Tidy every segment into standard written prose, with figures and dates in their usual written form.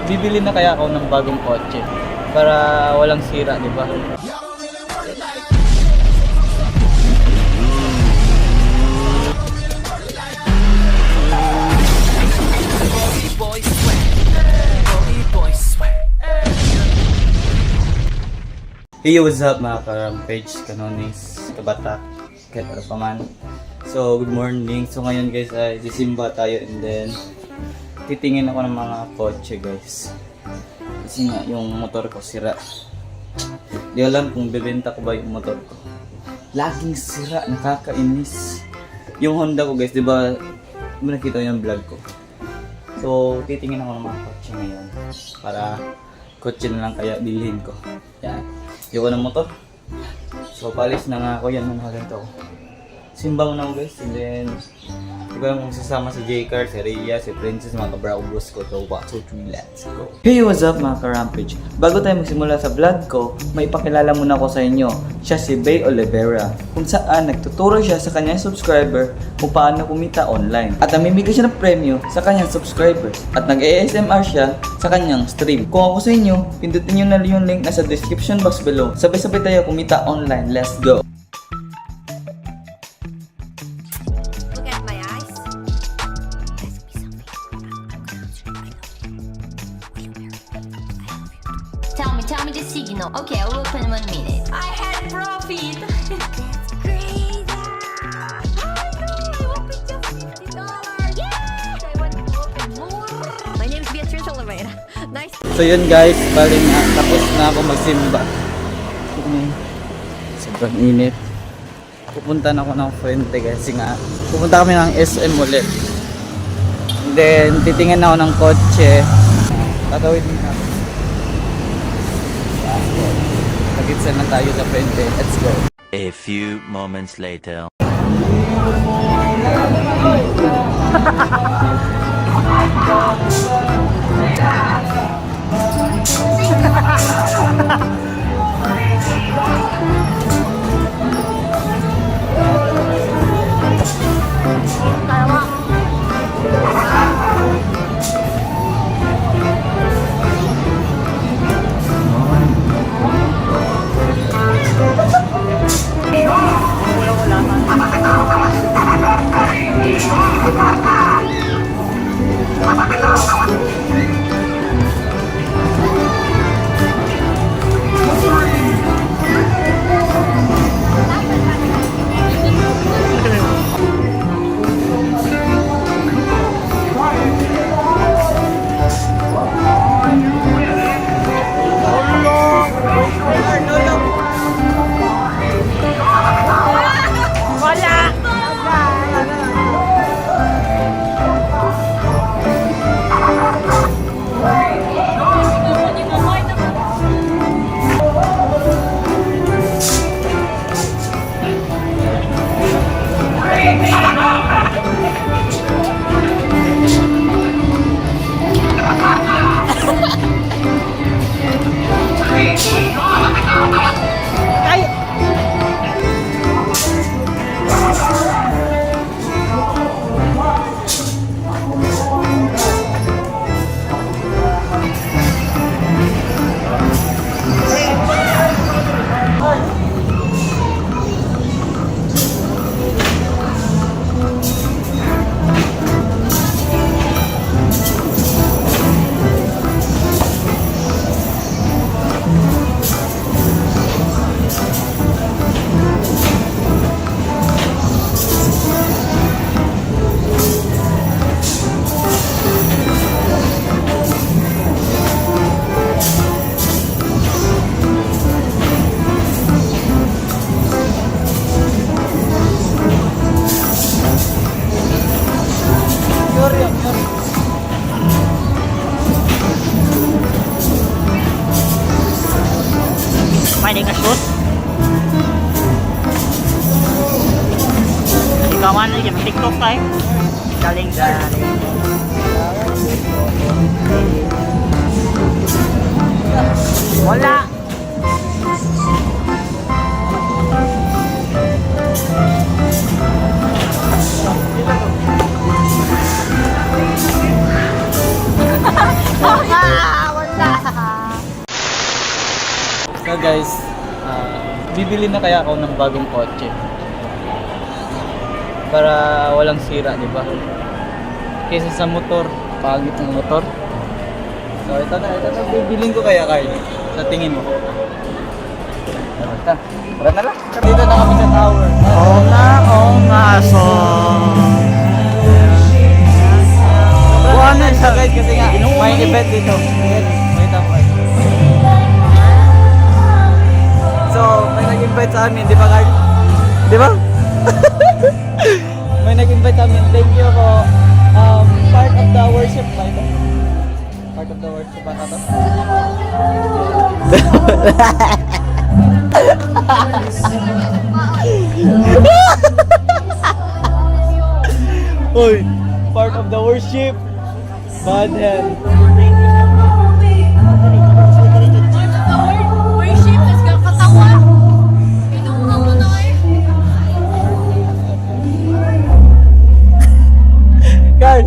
bibili na kaya ako ng bagong kotse para walang sira, di ba? Hey, what's up mga ka-Rampage, Kanonis, Kabatak, kahit ano pa man. So, good morning. So, ngayon guys ay sisimba tayo and then titingin ako ng mga kotse guys. Kasi nga, yung motor ko sira. Di alam kung bibenta ko ba yung motor ko. Laging sira, nakakainis. Yung Honda ko guys, di ba nakita yung vlog ko. So, titingin ako ng mga kotse ngayon. Para kotse na lang kaya bilhin ko. Yan. Yung ng motor. So, palis na nga ako. Yan, manakaganto ako. Simba mo na ako guys. And then, di ba kung sasama si J-Car, si Rhea, si Princess, mga kabraubos ko. So, 1, 2, 3, let's go. Hey, what's up mga ka-Rampage? Bago tayo magsimula sa vlog ko, may ipakilala muna ko sa inyo. Siya si Bay Olivera, kung saan nagtuturo siya sa kanyang subscriber kung paano kumita online. At namimigay siya ng premyo sa kanyang subscribers. At nag-ASMR siya sa kanyang stream. Kung ako sa inyo, pindutin nyo na yung link nasa description box below. Sabay-sabay tayo kumita online. Let's go! Tell me the signal. Okay, I'll open in 1 minute. I had profit. That's crazy. Oh my god, I opened just $50. Yes! I want to open more. My name is Beatrice Oliveira. Nice. So yun guys, bali na tapos na ako magsimba. Sobrang init. Pupunta na ako ng Fuente kasi nga pupunta kami ng SM ulit. And then titingin na ako ng kotse. Tatawid din ako. Nagitsa na tayo sa Fuente. Let's go. A few moments later. Pwede ka shoot? Ikaw man, yung TikTok tayo. Galing. Wala. Ah! So guys, bibili na kaya ako ng bagong kotse. Para walang sira, di ba? Kaysa sa motor, pangit ng motor. So ito na, bibiling ko kaya Carl. Sa tingin mo. Tara na lang. Dito na kami sa tower. Oo nga, so... Buwan na siya guys kasi nga may event dito. Wait up guys. So, may nag-invite sa amin, di ba Carl? Di ba? May nag-invite sa amin. Thank you po. Part of the worship ba ito? Part of the worship ba ito? Oy, part of the worship. Bad hand. Worship, tas ka katawa. Inuulang mo na kayo. Carl.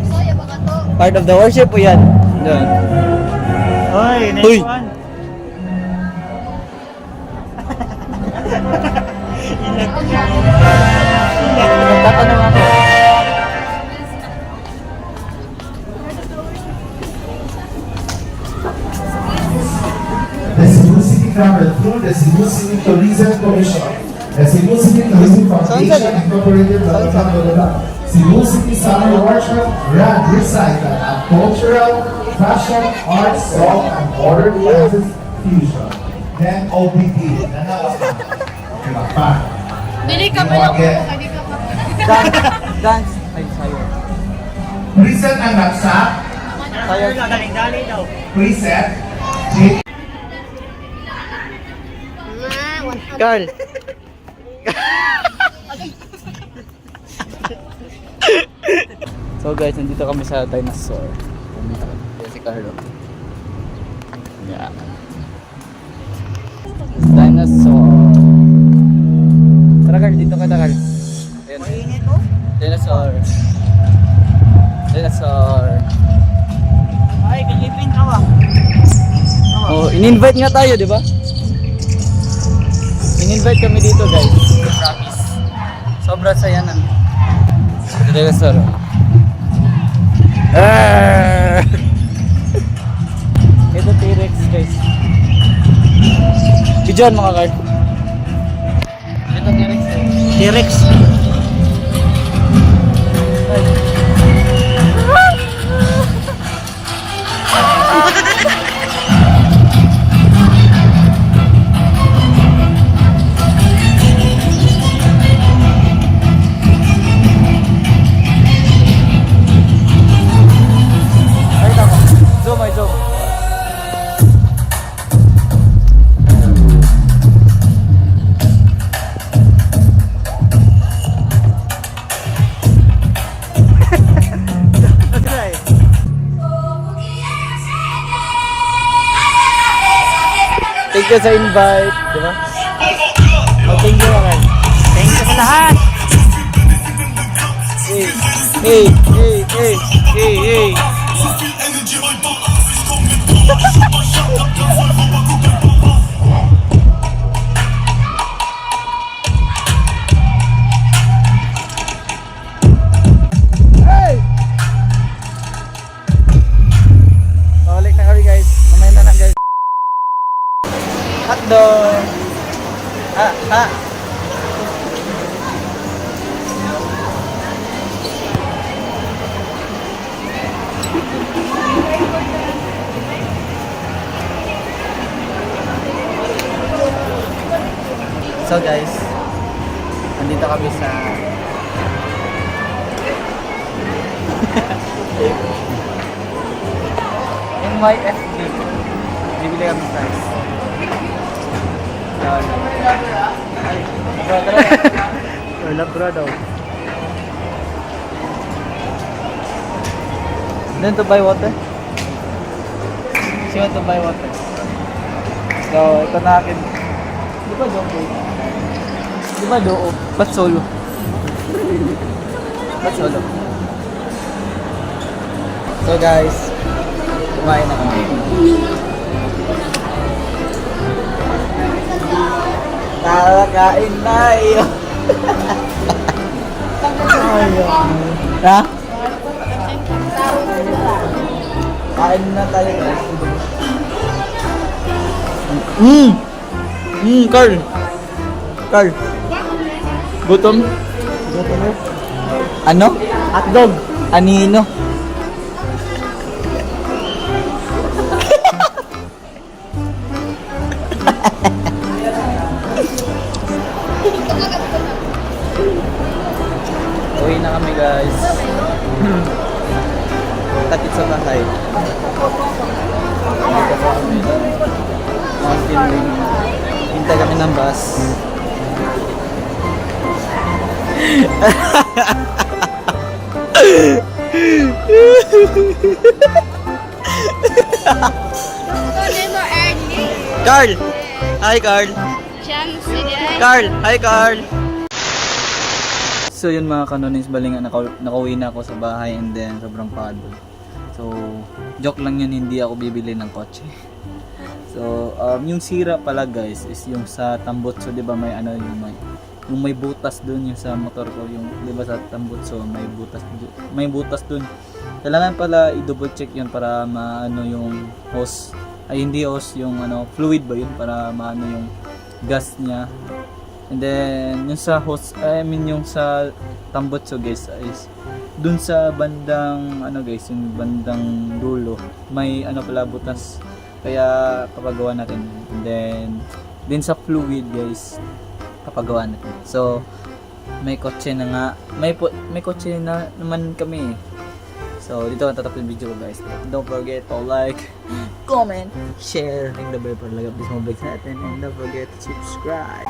Soya, baka to. Part of the worship o yan? Doon. Hoy, Uy. next one. Nagtatanong ako. The Cebu City traveled through the Cebu City Tourism Commission, the Cebu City Tourism Foundation Incorporated, blah, blah, blah, blah, blah. Cebu City Summer Workshop ran recital and cultural, fashion, arts, song, and modern classes fusion. Then OPT. Pa. Dili ka pa lang ako, hindi ka pa. Dance. Ay, sayo. Preset ang nagsak. Sayo. Galing-dali daw. Preset. Carl. So guys, nandito kami sa dinosaur. Pumunta kami si Carlo. Yeah. Dinosaur. Tara Carl, dito ka Carl. Ayan. Mainit mo? Dinosaur. Dinosaur. Ay, kagipin ka ba? Oh, in-invite nga tayo, di ba? In-invite kami dito, guys. Promise. Sobrang saya namin. Dinosaur. Ito T-Rex, guys. Diyan mga card. Ito T-Rex. T-Rex. Ay, tama. Zoom, ay zoom. Thank you sa invite, di ba? Oh, thank you mga. Thank you sa lahat. Hey, hey, hey, hey, hey, hey. Hey! Balik na kami guys. Mamaya na lang guys. Hotdog! Ha! So guys, nandito kami sa NYFD. Bibili kami guys. Wala bro daw. Then to buy water? She want to buy water. So, ito na akin. Di ba do? Di ba do? Ba't solo? Ba't solo? So guys, kumain na kami. Kain na yun. Ha? Kain na tayo guys. Carl. Carl. Gutom? Gutom mo? Ano? Hotdog. Anino? Uwi na kami guys. Takit sa bahay. Hintay kami ng bus. Carl! Hi Carl! Carl! Hi Carl! So yun mga kanonins, balingan nakauwi na ako sa bahay and then sobrang pagod. So joke lang yun, hindi ako bibili ng kotse. So yung sira pala guys is yung sa Tambutso, 'di ba may ano yung may butas doon yung sa motor ko, yung 'di ba sa Tambutso may butas doon. Kailangan pala i-double check yun para maano yung hose, ay hindi hose, yung ano fluid ba yun para maano yung gas niya. And then yung sa hose, yung sa Tambutso guys is dun sa bandang ano guys, yung bandang dulo may ano pala butas, kaya papagawa natin. And then din sa fluid guys papagawa natin. So may kotse na nga, may kotse na naman kami. So dito ang tatapos yung video ko guys. Don't forget to like, comment, share, ring the bell para lagap this mga vlogs natin, and don't forget to subscribe.